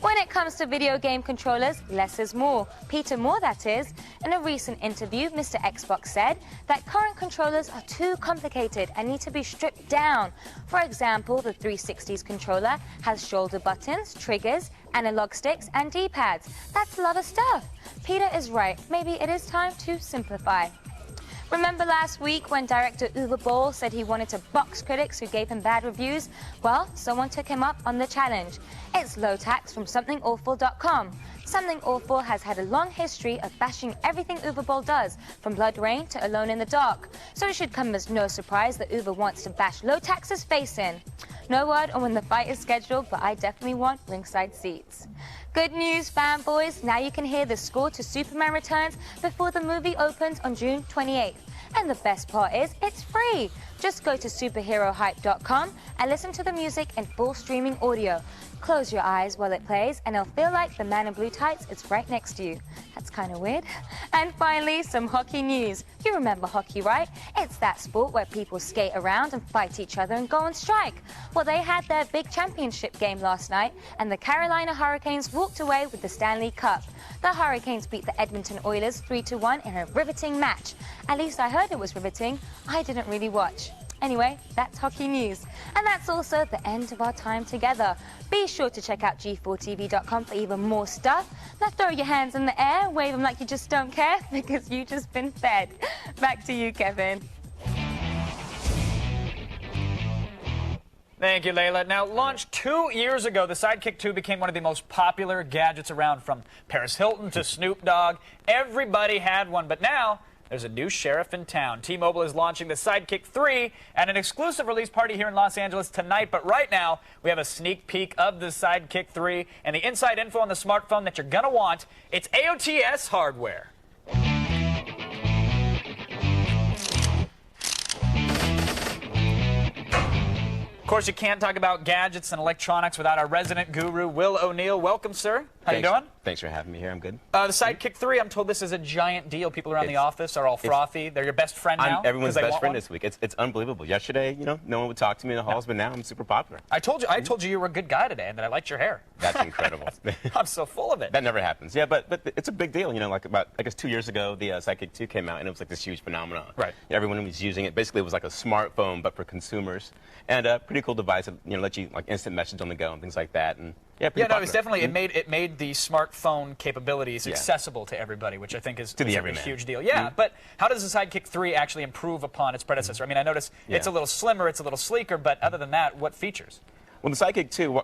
[SPEAKER 6] When it comes to video game controllers, less is more. Peter Moore, that is. In a recent interview, Mr. Xbox said that current controllers are too complicated and need to be stripped down. For example, the 360's controller has shoulder buttons, triggers, analog sticks, and D-pads. That's a lot of stuff. Peter is right. Maybe it is time to simplify. Remember last week when director Uwe Boll said he wanted to box critics who gave him bad reviews? Well, someone took him up on the challenge. It's Lotax from SomethingAwful.com. Something Awful has had a long history of bashing everything Uwe Boll does, from Blood Rain to Alone in the Dark. So it should come as no surprise that Uwe wants to bash Lotax's face in. No word on when the fight is scheduled, but I definitely want ringside seats. Good news, fanboys. Now you can hear the score to Superman Returns before the movie opens on June 28th. And the best part is, it's free. Just go to superherohype.com and listen to the music in full streaming audio. Close your eyes while it plays, and it'll feel like the man in blue tights is right next to you. That's kind of weird. And finally, some hockey news. You remember hockey, right? It's that sport where people skate around and fight each other and go on strike. Well, they had their big championship game last night, and the Carolina Hurricanes walked away with the Stanley Cup. The Hurricanes beat the Edmonton Oilers 3-1 in a riveting match. At least I heard it was riveting. I didn't really watch. Anyway, that's hockey news. And that's also the end of our time together. Be sure to check out g4tv.com for even more stuff. Now throw your hands in the air, wave them like you just don't care, because you've just been fed. Back to you, Kevin.
[SPEAKER 4] Thank you, Layla. Now, launched 2 years ago, the Sidekick 2 became one of the most popular gadgets around, from Paris Hilton to Snoop Dogg. Everybody had one, but now there's a new sheriff in town. T-Mobile is launching the Sidekick 3 at an exclusive release party here in Los Angeles tonight. But right now, we have a sneak peek of the Sidekick 3 and the inside info on the smartphone that you're going to want. It's AOTS hardware. Of course, you can't talk about gadgets and electronics without our resident guru, Will O'Neill. Welcome, sir. How you doing?
[SPEAKER 12] Thanks for having me here. I'm good.
[SPEAKER 4] The Sidekick 3, I'm told this is a giant deal. People around the office are all frothy. They're your best friend now?
[SPEAKER 12] I'm everyone's best friend
[SPEAKER 4] one?
[SPEAKER 12] this week. It's unbelievable. Yesterday, you know, no one would talk to me in the halls, but now I'm super popular.
[SPEAKER 4] I told you you were a good guy today and that I liked your hair.
[SPEAKER 12] That's incredible.
[SPEAKER 4] I'm so full of it.
[SPEAKER 12] That never happens. Yeah, but it's a big deal. You know, like about, I guess 2 years ago, the Sidekick 2 came out, and it was like this huge phenomenon.
[SPEAKER 4] Right.
[SPEAKER 12] Everyone was using it. Basically, it was like a smartphone, but for consumers. And a pretty cool device that, you know, let you like instant message on the go and things like that. And yeah,
[SPEAKER 4] no, it's definitely it made the smartphone capabilities accessible to everybody, which I think is a huge deal. Yeah, but how does the Sidekick 3 actually improve upon its predecessor? I mean, I notice it's a little slimmer, it's a little sleeker, but other than that, what features?
[SPEAKER 12] Well, the Sidekick 2,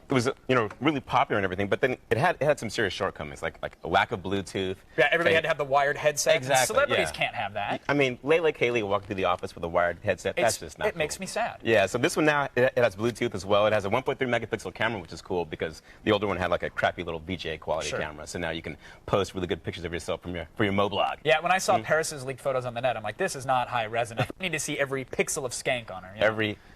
[SPEAKER 12] it was, you know, really popular and everything, but then it had some serious shortcomings, like a lack of Bluetooth.
[SPEAKER 4] Yeah, everybody had to have the wired headset.
[SPEAKER 12] Exactly.
[SPEAKER 4] Celebrities can't have that.
[SPEAKER 12] I mean, Layla Kaylee walked through the office with a wired headset. That's just not
[SPEAKER 4] It makes me sad.
[SPEAKER 12] Yeah, so this one now, it has Bluetooth as well. It has a 1.3 megapixel camera, which is cool because the older one had like a crappy little VGA quality camera. So now you can post really good pictures of yourself for your Moblog.
[SPEAKER 4] Yeah, when I saw Paris's leaked photos on the net, I'm like, this is not high res enough. I need to see every pixel of skank on her. You know?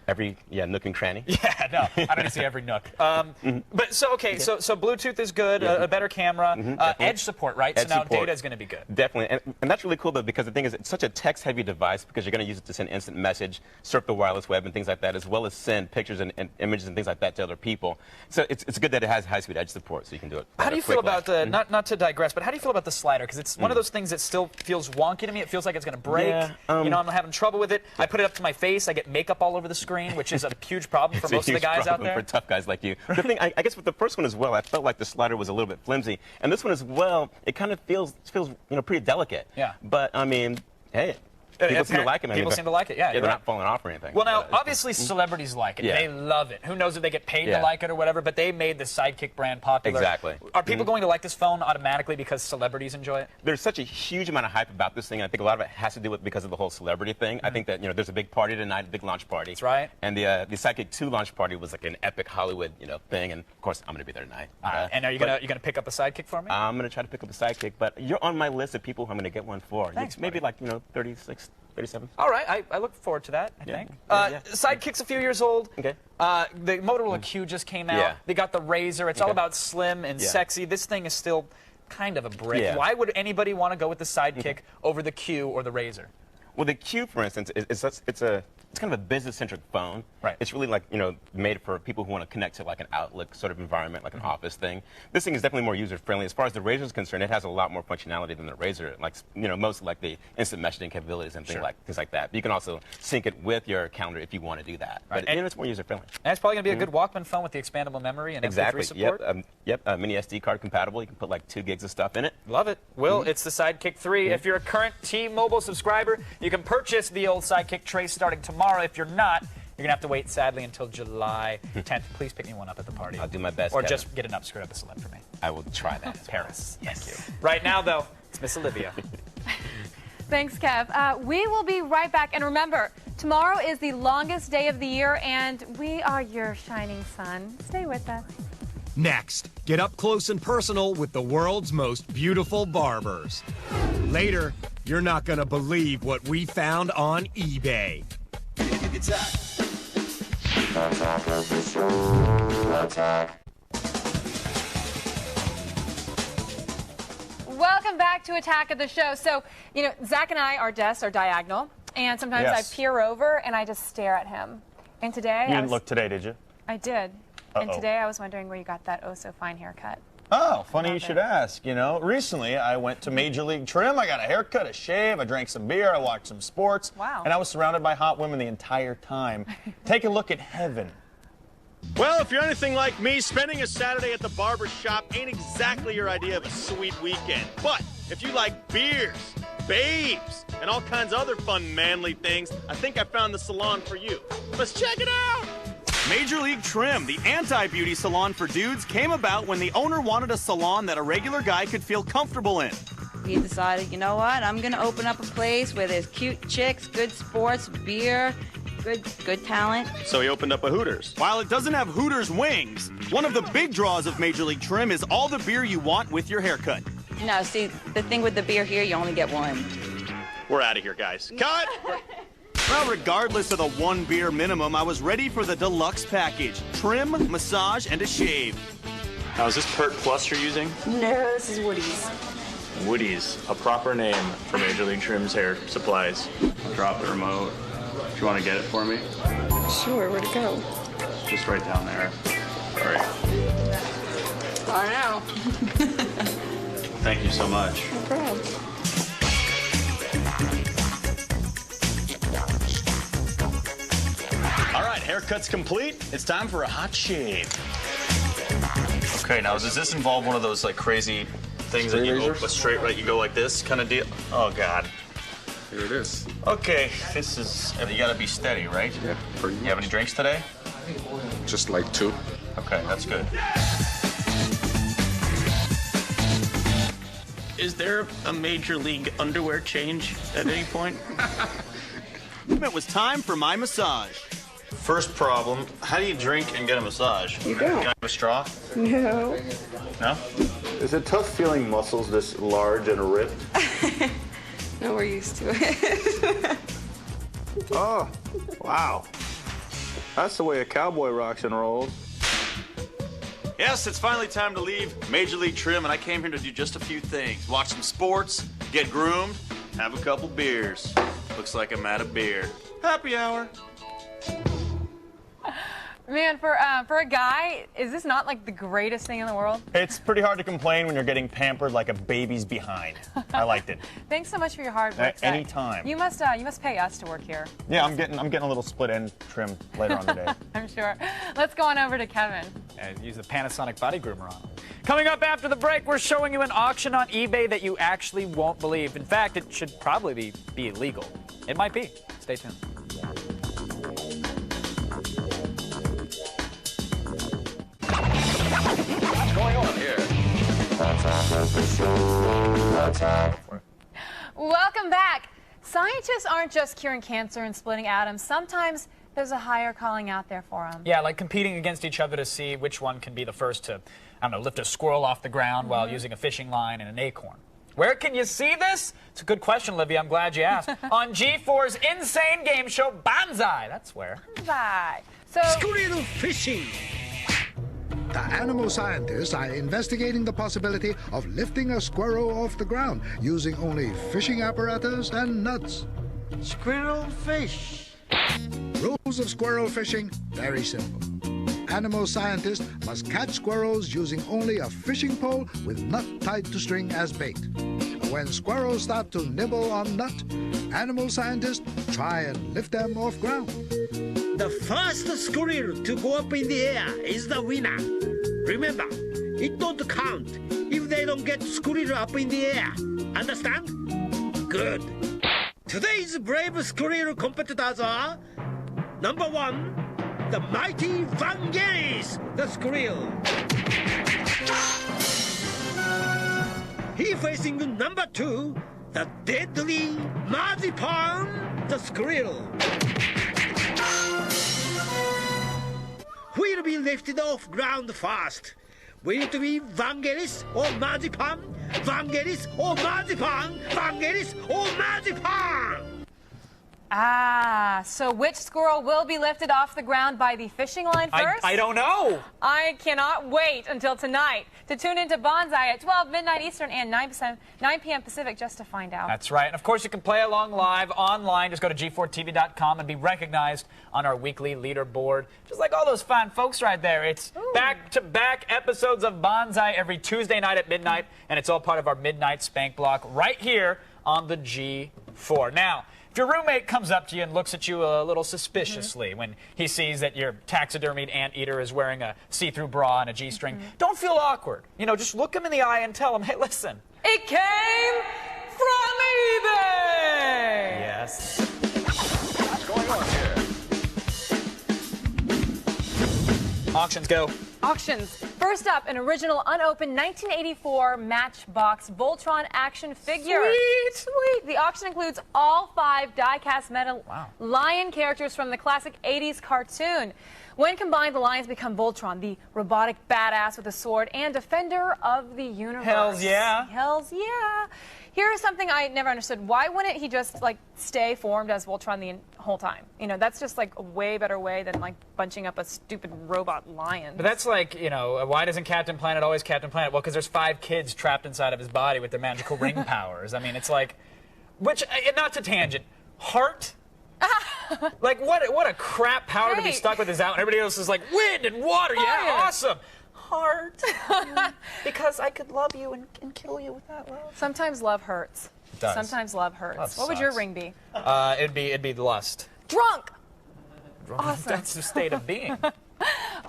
[SPEAKER 12] Every nook and cranny.
[SPEAKER 4] Yeah, no, I don't need to see every nook. But so Bluetooth is good, a better camera, edge support, right?
[SPEAKER 12] Edge
[SPEAKER 4] so now
[SPEAKER 12] support.
[SPEAKER 4] data is going to be good.
[SPEAKER 12] Definitely, and that's really cool though, because the thing is, it's such a text-heavy device because you're going to use it to send instant message, surf the wireless web, and things like that, as well as send pictures and images and things like that to other people. So it's good that it has high-speed edge support, so you can do it.
[SPEAKER 4] How do you feel about not to digress, but how do you feel about the slider? Because it's one of those things that still feels wonky to me. It feels like it's going to break.
[SPEAKER 12] Yeah,
[SPEAKER 4] you know, I'm having trouble with it. I put it up to my face. I get makeup all over the screen, which is a huge problem for most of the guys out there.
[SPEAKER 12] For tough guys like you. The thing, I guess with the first one as well, I felt like the slider was a little bit flimsy, and this one as well, it kind of feels you know, pretty delicate.
[SPEAKER 4] Yeah.
[SPEAKER 12] But I mean, hey. People seem to like it.
[SPEAKER 4] People seem to like it, yeah.
[SPEAKER 12] They're not falling off or anything.
[SPEAKER 4] Well, now, obviously, celebrities like it.
[SPEAKER 12] Yeah.
[SPEAKER 4] They love it. Who knows if they get paid to like it or whatever, but they made the Sidekick brand popular.
[SPEAKER 12] Exactly.
[SPEAKER 4] Are people going to like this phone automatically because celebrities enjoy it?
[SPEAKER 12] There's such a huge amount of hype about this thing, and I think a lot of it has to do with because of the whole celebrity thing. I think that, you know, there's a big party tonight, a big launch party.
[SPEAKER 4] That's right.
[SPEAKER 12] And the Sidekick 2 launch party was like an epic Hollywood, you know, thing, and of course I'm going to be there tonight.
[SPEAKER 4] And are you gonna pick up a Sidekick for me?
[SPEAKER 12] I'm going to try to pick up a Sidekick, but you're on my list of people who I'm going to get one for.
[SPEAKER 4] Thanks,
[SPEAKER 12] maybe like, you know, 36, 37.
[SPEAKER 4] All right, I look forward to that, I think. Sidekick's a few years old.
[SPEAKER 12] Okay.
[SPEAKER 4] The Motorola Q just came out.
[SPEAKER 12] Yeah.
[SPEAKER 4] They got the Razr. It's all about slim and sexy. This thing is still kind of a brick.
[SPEAKER 12] Yeah.
[SPEAKER 4] Why would anybody want to go with the Sidekick over the Q or the Razr?
[SPEAKER 12] Well, the Cube, for instance, it's kind of a business-centric phone.
[SPEAKER 4] Right.
[SPEAKER 12] It's really like, made for people who want to connect to like an Outlook sort of environment, like an office thing. This thing is definitely more user-friendly. As far as the Razr is concerned, it has a lot more functionality than the Razr. Like, most like the instant messaging capabilities and things like that. But you can also sync it with your calendar if you want to do that.
[SPEAKER 4] Right.
[SPEAKER 12] But it's more user-friendly.
[SPEAKER 4] And it's probably going to be a good Walkman phone with the expandable memory and
[SPEAKER 12] Exactly.
[SPEAKER 4] MP3 support.
[SPEAKER 12] Yep. Mini SD card compatible. You can put like 2 gigs of stuff in it.
[SPEAKER 4] Love it. Will, it's the Sidekick 3. If you're a current T-Mobile subscriber, you can purchase the old Sidekick Trace starting tomorrow. If you're not, you're going to have to wait, sadly, until July 10th. Please pick me one up at the party.
[SPEAKER 12] I'll do my best,
[SPEAKER 4] Or
[SPEAKER 12] Kevin.
[SPEAKER 4] just get an upskirt of a celeb for me.
[SPEAKER 12] I will try that.
[SPEAKER 4] Paris.
[SPEAKER 12] Yes.
[SPEAKER 4] Thank you. Right now, though, it's Miss Olivia.
[SPEAKER 5] Thanks, Kev. We will be right back. And remember, tomorrow is the longest day of the year, and we are your shining sun. Stay with us.
[SPEAKER 1] Next, get up close and personal with the world's most beautiful barbers. Later, you're not going to believe what we found on eBay.
[SPEAKER 2] Attack of the show. Attack.
[SPEAKER 5] Welcome back to Attack of the Show. So, Zach and I, our desks are diagonal, and sometimes
[SPEAKER 7] Yes.
[SPEAKER 5] I peer over and I just stare at him. And today,
[SPEAKER 7] You didn't look today, did you?
[SPEAKER 5] I did. And
[SPEAKER 7] Uh-oh.
[SPEAKER 5] today I was wondering where you got that oh-so-fine haircut.
[SPEAKER 7] Oh, funny you
[SPEAKER 5] Love
[SPEAKER 7] should
[SPEAKER 5] it.
[SPEAKER 7] ask. Recently I went to Major League Trim. I got a haircut, a shave, I drank some beer, I watched some sports.
[SPEAKER 5] Wow.
[SPEAKER 7] And I was surrounded by hot women the entire time. Take a look at heaven. Well, if you're anything like me, spending a Saturday at the barber shop ain't exactly your idea of a sweet weekend. But if you like beers, babes, and all kinds of other fun manly things, I think I found the salon for you. Let's check it out! Major League Trim, the anti-beauty salon for dudes, came about when the owner wanted a salon that a regular guy could feel comfortable in.
[SPEAKER 13] He decided, you know what, I'm going to open up a place where there's cute chicks, good sports, beer, good talent.
[SPEAKER 7] So he opened up a Hooters. While it doesn't have Hooters wings, one of the big draws of Major League Trim is all the beer you want with your haircut.
[SPEAKER 13] No, see, the thing with the beer here, you only get one.
[SPEAKER 7] We're out of here, guys. Cut! Well, regardless of the 1 beer minimum, I was ready for the deluxe package. Trim, massage, and a shave.
[SPEAKER 14] Now, is this Pert Plus you're using?
[SPEAKER 13] No, this is Woody's.
[SPEAKER 14] Woody's, a proper name for Major League Trim's hair supplies. Drop the remote. Do you want to get it for me?
[SPEAKER 13] Sure, where'd it go?
[SPEAKER 14] Just right down there. All right.
[SPEAKER 13] I know.
[SPEAKER 14] Thank you so much.
[SPEAKER 13] No problem.
[SPEAKER 7] All right, haircut's complete. It's time for a hot shave.
[SPEAKER 14] Okay, now does this involve one of those like crazy things that you go a straight right, you go like this kind of deal? Oh God.
[SPEAKER 15] Here it is.
[SPEAKER 14] Okay, this is, you gotta be steady, right?
[SPEAKER 15] Yeah, pretty much.
[SPEAKER 14] You have any drinks today?
[SPEAKER 15] Just like 2.
[SPEAKER 14] Okay, that's good. Is there a Major League underwear change at any point?
[SPEAKER 7] It was time for my massage.
[SPEAKER 14] First problem, how do you drink and get a massage?
[SPEAKER 13] You don't.
[SPEAKER 14] Can I have a straw?
[SPEAKER 13] No.
[SPEAKER 14] No?
[SPEAKER 15] Is it tough feeling muscles this large and ripped?
[SPEAKER 13] No, we're used to it.
[SPEAKER 15] Oh, wow. That's the way a cowboy rocks and rolls.
[SPEAKER 7] Yes, it's finally time to leave Major League Trim, and I came here to do just a few things. Watch some sports, get groomed, have a couple beers. Looks like I'm out of beer. Happy hour.
[SPEAKER 5] Man, for a guy, is this not like the greatest thing in the world?
[SPEAKER 7] It's pretty hard to complain when you're getting pampered like a baby's behind. I liked it.
[SPEAKER 5] Thanks so much for your hard work, Zach.
[SPEAKER 7] Anytime.
[SPEAKER 5] You must pay us to work here.
[SPEAKER 7] Yeah, I'm getting a little split end trim later on today.
[SPEAKER 5] I'm sure. Let's go on over to Kevin.
[SPEAKER 4] And use the Panasonic body groomer on them. Coming up after the break, we're showing you an auction on eBay that you actually won't believe. In fact, it should probably be illegal. It might be. Stay tuned.
[SPEAKER 3] What's going on here?
[SPEAKER 2] Attack of the show. Attack.
[SPEAKER 5] Welcome back. Scientists aren't just curing cancer and splitting atoms. Sometimes there's a higher calling out there for them.
[SPEAKER 4] Yeah, like competing against each other to see which one can be the first to, I don't know, lift a squirrel off the ground while using a fishing line and an acorn. Where can you see this? It's a good question, Livy. I'm glad you asked. On G4's insane game show, Banzai. That's where.
[SPEAKER 5] Banzai. So,
[SPEAKER 16] Squirrel fishing. The animal scientists are investigating the possibility of lifting a squirrel off the ground using only fishing apparatus and nuts.
[SPEAKER 17] Squirrel fish.
[SPEAKER 16] Rules of squirrel fishing, very simple. Animal scientists must catch squirrels using only a fishing pole with nut tied to string as bait. When squirrels start to nibble on nut, animal scientists try and lift them off ground.
[SPEAKER 17] The first squirrel to go up in the air is the winner. Remember, it don't count if they don't get squirrel up in the air. Understand? Good. Today's brave squirrel competitors are number 1, the mighty Vangelis, the squirrel. He facing number 2, the deadly Marzipan, the squirrel. Who'll be lifted off ground first? Will it be Vangelis or Marzipan? Vangelis or Marzipan? Vangelis or Marzipan?
[SPEAKER 5] Ah, so which squirrel will be lifted off the ground by the fishing line first?
[SPEAKER 4] I don't know.
[SPEAKER 5] I cannot wait until tonight to tune into Bonsai at 12 midnight Eastern and 9 p.m. Pacific just to find out.
[SPEAKER 4] That's right. And of course, you can play along live online. Just go to g4tv.com and be recognized on our weekly leaderboard. Just like all those fine folks right there. It's back-to-back episodes of Bonsai every Tuesday night at midnight, and it's all part of our Midnight Spank Block right here on the G4. Now, if your roommate comes up to you and looks at you a little suspiciously when he sees that your taxidermied anteater is wearing a see-through bra and a G-string, don't feel awkward. You know, just look him in the eye and tell him, hey, listen.
[SPEAKER 5] It came from eBay!
[SPEAKER 4] Yes.
[SPEAKER 14] What's going on here?
[SPEAKER 4] Auctions go.
[SPEAKER 5] Auctions. First up, an original unopened 1984 Matchbox Voltron action figure. Sweet! The auction includes all 5 die-cast metal lion characters from the classic 80s cartoon. When combined, the lions become Voltron, the robotic badass with a sword and defender of the universe.
[SPEAKER 4] Hells yeah.
[SPEAKER 5] Hells yeah. Here's something I never understood. Why wouldn't he just, like, stay formed as Voltron the whole time? You know, that's just, like, a way better way than, like, bunching up a stupid robot lion.
[SPEAKER 4] But that's like, you know, why doesn't Captain Planet always Captain Planet? Well, because there's 5 kids trapped inside of his body with their magical ring powers. I mean, it's like, which, not to tangent, Heart? Like, what a crap power to be stuck with is out, and everybody else is like, wind and water, yeah, awesome. Heart. Because I could love you and kill you with that love.
[SPEAKER 5] Sometimes love hurts.
[SPEAKER 4] It does.
[SPEAKER 5] Sometimes love hurts.
[SPEAKER 4] Love
[SPEAKER 5] what would your
[SPEAKER 4] sucks.
[SPEAKER 5] ring be?
[SPEAKER 4] It'd be lust.
[SPEAKER 5] Drunk! Awesome.
[SPEAKER 4] That's the state of being.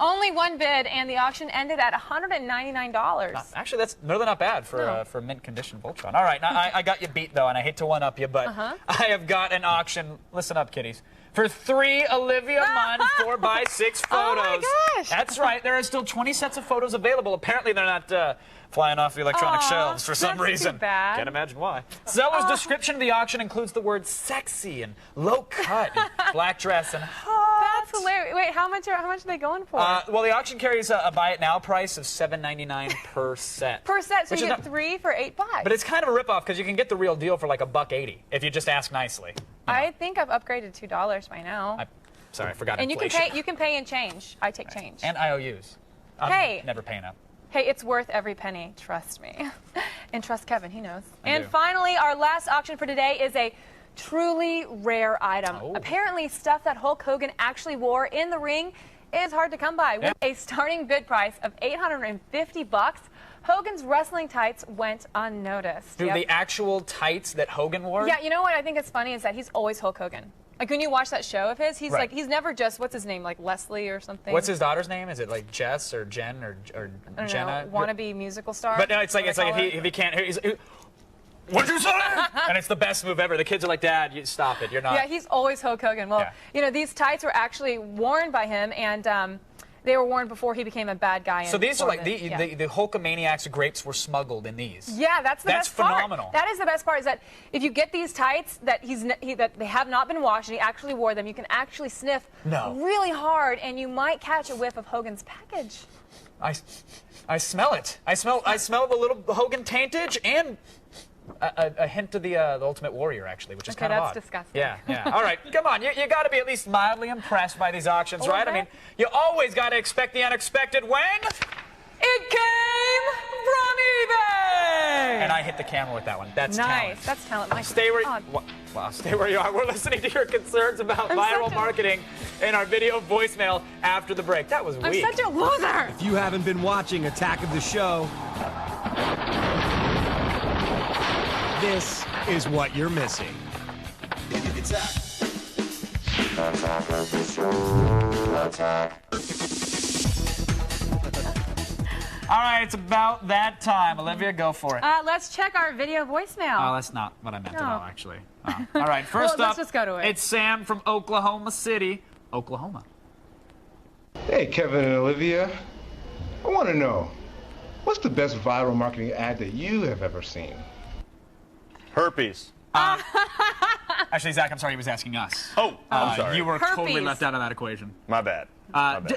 [SPEAKER 5] Only one bid, and the auction ended at $199.
[SPEAKER 4] Actually, that's really not bad for mint condition Voltron. All right, now I got you beat though, and I hate to one up you, but I have got an auction. Listen up, kiddies. For 3 Olivia Munn 4x6 photos.
[SPEAKER 5] Oh my gosh!
[SPEAKER 4] That's right. There are still 20 sets of photos available. Apparently, they're not flying off the electronic shelves for some reason.
[SPEAKER 5] Too bad.
[SPEAKER 4] Can't imagine why. Zoa's description of the auction includes the words sexy and low cut, and black dress and hot.
[SPEAKER 5] That's hilarious. Wait, how much are they going for?
[SPEAKER 4] Well, the auction carries a buy it now price of $7.99 per set.
[SPEAKER 5] Per set, so
[SPEAKER 4] Which
[SPEAKER 5] you
[SPEAKER 4] is
[SPEAKER 5] get
[SPEAKER 4] not-
[SPEAKER 5] 3 for $8.
[SPEAKER 4] But it's kind of a ripoff because you can get the real deal for like $1.80 if you just ask nicely.
[SPEAKER 5] I think I've upgraded $2 by now.
[SPEAKER 4] Sorry, I forgot
[SPEAKER 5] And
[SPEAKER 4] inflation.
[SPEAKER 5] you can pay in change. I take change.
[SPEAKER 4] And IOUs. I'm
[SPEAKER 5] Hey.
[SPEAKER 4] never paying up.
[SPEAKER 5] Hey, it's worth every penny. Trust me. And trust Kevin. He knows. And
[SPEAKER 4] do.
[SPEAKER 5] finally, our last auction for today is a truly rare item. Apparently, stuff that Hulk Hogan actually wore in the ring is hard to come by. With a starting bid price of $850, Hogan's wrestling tights went unnoticed.
[SPEAKER 4] Dude, the actual tights that Hogan wore?
[SPEAKER 5] Yeah, you know what I think is funny is that he's always Hulk Hogan. Like when you watch that show of his, he's
[SPEAKER 4] Right.
[SPEAKER 5] like he's never just what's his name, like Leslie or something.
[SPEAKER 4] What's his daughter's name? Is it like Jess or Jen or
[SPEAKER 5] I don't
[SPEAKER 4] Jenna?
[SPEAKER 5] know, wannabe musical star.
[SPEAKER 4] But no, it's like
[SPEAKER 5] What I call her.
[SPEAKER 4] if he can't hear, what'd you say? And it's the best move ever. The kids are like, Dad, you stop it. You're not.
[SPEAKER 5] Yeah, he's always Hulk Hogan. Well, you know, these tights were actually worn by him, and they were worn before he became a bad guy.
[SPEAKER 4] So
[SPEAKER 5] in
[SPEAKER 4] these are like
[SPEAKER 5] Foreman.
[SPEAKER 4] the Hulkamaniacs grapes were smuggled in these.
[SPEAKER 5] Yeah, that's the best part.
[SPEAKER 4] phenomenal.
[SPEAKER 5] That is the best part, is that if you get these tights that that they have not been washed and he actually wore them, you can actually sniff really hard, and you might catch a whiff of Hogan's package.
[SPEAKER 4] I smell it. I smell the little Hogan taintage and a hint of the Ultimate Warrior, actually, which is kind of odd.
[SPEAKER 5] That's disgusting.
[SPEAKER 4] Yeah. All right, come on. You got to be at least mildly impressed by these auctions, right? I mean, you always got to expect the unexpected when
[SPEAKER 5] it came from eBay.
[SPEAKER 4] And I hit the camera with that one. That's
[SPEAKER 5] nice.
[SPEAKER 4] talent.
[SPEAKER 5] That's talent. My
[SPEAKER 4] Stay where,
[SPEAKER 5] God.
[SPEAKER 4] wow, stay where you are. We're listening to your concerns about viral marketing in our video voicemail after the break. That was weak.
[SPEAKER 5] I'm such a loser.
[SPEAKER 1] If you haven't been watching Attack of the Show, this is what you're missing.
[SPEAKER 2] It's Attack of the Show. Attack.
[SPEAKER 4] All right, it's about that time. Olivia, go for it.
[SPEAKER 5] Let's check our video voicemail.
[SPEAKER 4] Oh, that's not what I meant at
[SPEAKER 5] No.
[SPEAKER 4] all, actually. Oh. All right, first
[SPEAKER 5] Well,
[SPEAKER 4] up,
[SPEAKER 5] let's just go to it.
[SPEAKER 4] it's Sam from Oklahoma City, Oklahoma.
[SPEAKER 18] Hey, Kevin and Olivia. I want to know, what's the best viral marketing ad that you have ever seen?
[SPEAKER 7] Herpes.
[SPEAKER 4] Actually, Zach, I'm sorry, he was asking us.
[SPEAKER 7] Oh, I'm sorry.
[SPEAKER 4] You were totally
[SPEAKER 5] Herpes.
[SPEAKER 4] left out of that equation.
[SPEAKER 7] My bad.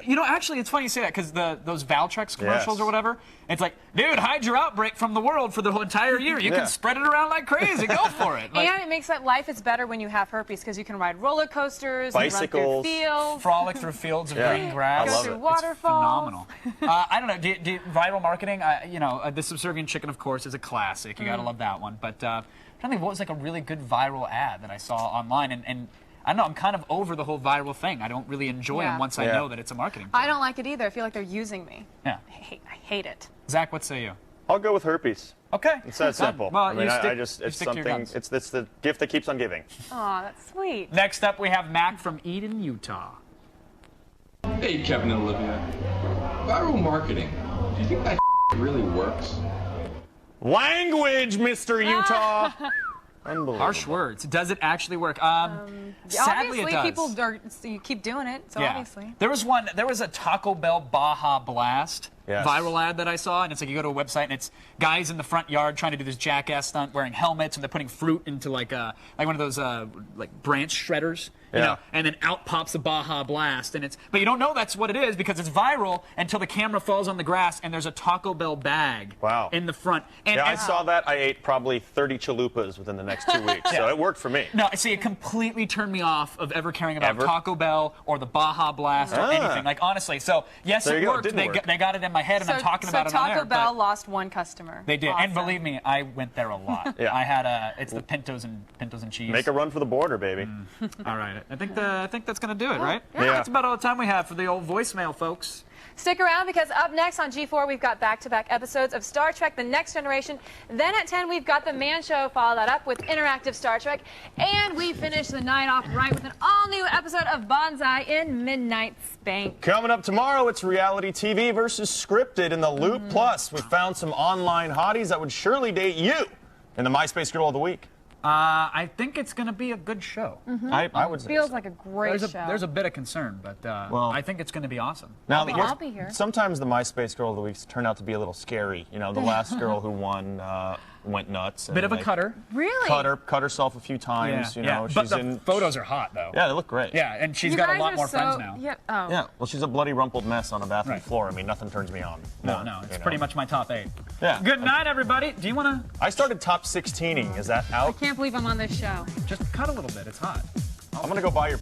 [SPEAKER 4] You know, actually, it's funny you say that because those Valtrex commercials or whatever, it's like, dude, hide your outbreak from the world for the whole entire year. You can spread it around like crazy. Go for it. Like,
[SPEAKER 5] and it makes that life is better when you have herpes because you can ride roller coasters,
[SPEAKER 7] bicycles,
[SPEAKER 5] run through fields,
[SPEAKER 4] frolic through fields of green grass.
[SPEAKER 5] go through waterfalls.
[SPEAKER 4] It's phenomenal. I don't know. Do viral marketing? The Subservient Chicken, of course, is a classic. You gotta love that one. But I don't think what was like a really good viral ad that I saw online, and I don't know. I'm kind of over the whole viral thing. I don't really enjoy them once I know that it's a marketing.
[SPEAKER 5] I don't like it either. I feel like they're using me.
[SPEAKER 4] Yeah.
[SPEAKER 5] I hate it.
[SPEAKER 4] Zach, what say you?
[SPEAKER 7] I'll go with herpes.
[SPEAKER 4] Okay.
[SPEAKER 7] It's that simple.
[SPEAKER 4] Well,
[SPEAKER 7] I mean,
[SPEAKER 4] you
[SPEAKER 7] it's
[SPEAKER 4] stick to your
[SPEAKER 7] something.
[SPEAKER 4] guns.
[SPEAKER 7] It's the gift that keeps on giving.
[SPEAKER 5] Aw, that's sweet.
[SPEAKER 4] Next up, we have Mac from Eden, Utah.
[SPEAKER 19] Hey, Kevin and Olivia. Viral marketing. Do you think that really works?
[SPEAKER 7] Language, Mr. Utah. Unbelievable.
[SPEAKER 4] Harsh words. Does it actually work? Sadly,
[SPEAKER 5] obviously,
[SPEAKER 4] it does.
[SPEAKER 5] you keep doing it, so
[SPEAKER 4] Yeah.
[SPEAKER 5] obviously.
[SPEAKER 4] There was a Taco Bell Baja Blast viral ad that I saw, and it's like you go to a website and it's guys in the front yard trying to do this jackass stunt wearing helmets, and they're putting fruit into like one of those like branch shredders, you know, and then out pops the Baja Blast, and but you don't know that's what it is because it's viral until the camera falls on the grass and there's a Taco Bell bag in the front. And
[SPEAKER 7] I saw that. I ate probably 30 chalupas within the next 2 weeks, so it worked for me.
[SPEAKER 4] No, see, it completely turned me off of ever caring about Taco Bell or the Baja Blast or anything. Like, honestly. So, yes, it worked. They got it in my head, and I'm talking about it on air.
[SPEAKER 5] So Taco Bell lost one customer.
[SPEAKER 4] They did.
[SPEAKER 5] Awesome.
[SPEAKER 4] And believe me, I went there a lot. I had it's the Pintos and cheese.
[SPEAKER 7] Make a run for the border, baby.
[SPEAKER 4] All right. I think that's going to do it, right?
[SPEAKER 5] Yeah.
[SPEAKER 4] That's about all the time we have for the old voicemail, folks.
[SPEAKER 5] Stick around because up next on G4, we've got back-to-back episodes of Star Trek The Next Generation. Then at 10, we've got The Man Show. Follow that up with interactive Star Trek. And we finish the night off right with an all-new episode of Bonsai in Midnight Spank.
[SPEAKER 7] Coming up tomorrow, it's reality TV versus scripted in the Loop. Plus, we found some online hotties that would surely date you in the MySpace Girl of the Week.
[SPEAKER 4] I think it's going to be a good show.
[SPEAKER 7] I would say
[SPEAKER 5] Feels like a great show.
[SPEAKER 4] There's a bit of concern, but I think it's going to be awesome.
[SPEAKER 7] Now,
[SPEAKER 5] I'll be here.
[SPEAKER 7] Sometimes the MySpace Girl of the Weeks turn out to be a little scary. You know, the last girl who won went nuts.
[SPEAKER 4] Bit of a cutter.
[SPEAKER 5] Really?
[SPEAKER 7] Cut herself a few times. You know,
[SPEAKER 4] but
[SPEAKER 7] she's
[SPEAKER 4] the photos are hot, though.
[SPEAKER 7] Yeah, they look great.
[SPEAKER 4] Yeah, and she's got a lot more friends now.
[SPEAKER 5] Yeah.
[SPEAKER 7] Yeah, well, she's a bloody rumpled mess on a bathroom floor. I mean, nothing turns me on.
[SPEAKER 4] No, it's pretty much my top 8.
[SPEAKER 7] Yeah.
[SPEAKER 4] Good night, everybody. Do you want to?
[SPEAKER 7] I started top 16ing. Is that out?
[SPEAKER 5] I can't believe I'm on this show.
[SPEAKER 4] Just cut a little bit. It's hot.
[SPEAKER 7] I'm going to go buy your...